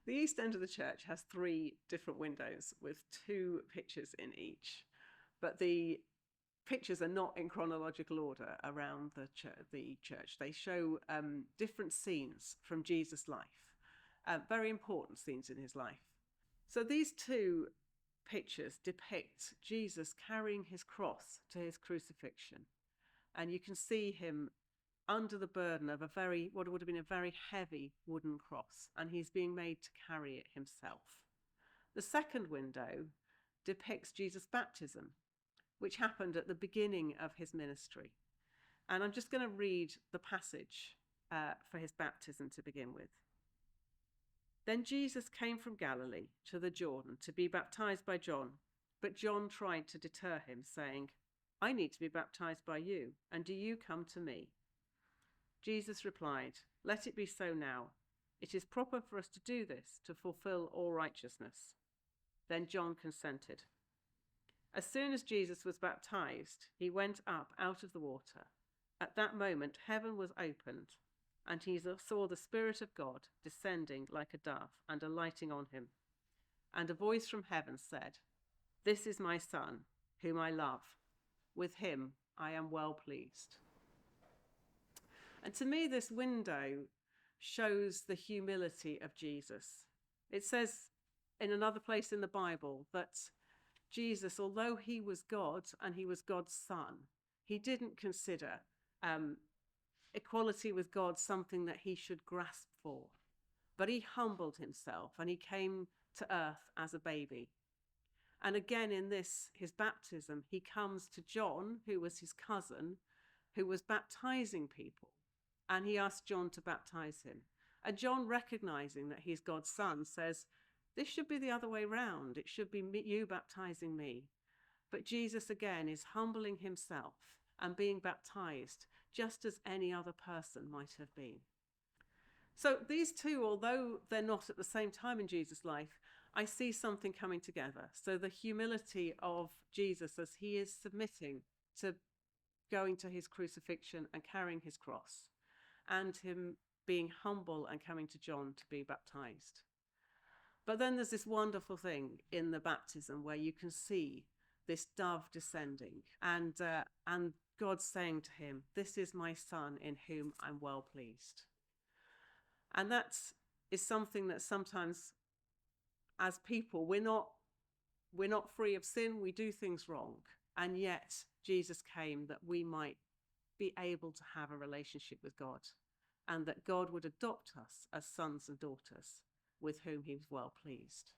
The east end of the church has 3 different windows with 2 pictures in each, but the pictures are not in chronological order around the church. They show different scenes from Jesus' life, very important scenes in his life. So these 2 pictures depict Jesus carrying his cross to his crucifixion, and you can see him under the burden of what would have been a very heavy wooden cross, and he's being made to carry it himself. The second window depicts Jesus' baptism, which happened at the beginning of his ministry. And I'm just going to read the passage for his baptism to begin with. Then Jesus came from Galilee to the Jordan to be baptized by John, but John tried to deter him, saying, "I need to be baptized by you, and do you come to me?" Jesus replied, "Let it be so now. It is proper for us to do this, to fulfill all righteousness." Then John consented. As soon as Jesus was baptized, he went up out of the water. At that moment, heaven was opened, and he saw the Spirit of God descending like a dove and alighting on him. And a voice from heaven said, "This is my Son, whom I love. With him I am well pleased." And to me, this window shows the humility of Jesus. It says in another place in the Bible that Jesus, although he was God and he was God's son, he didn't consider equality with God something that he should grasp for. But he humbled himself and he came to earth as a baby. And again in his baptism, he comes to John, who was his cousin, who was baptizing people. And he asked John to baptize him. And John, recognizing that he's God's son, says, "This should be the other way round. It should be you baptizing me." But Jesus again is humbling himself and being baptized just as any other person might have been. So these 2, although they're not at the same time in Jesus' life, I see something coming together. So the humility of Jesus as he is submitting to going to his crucifixion and carrying his cross, and him being humble and coming to John to be baptized. But then there's this wonderful thing in the baptism where you can see this dove descending and God saying to him, "This is my Son in whom I'm well pleased." And that is something that sometimes as people, we're not free of sin. We do things wrong. And yet Jesus came that we might be able to have a relationship with God, and that God would adopt us as sons and daughters with whom he was well pleased.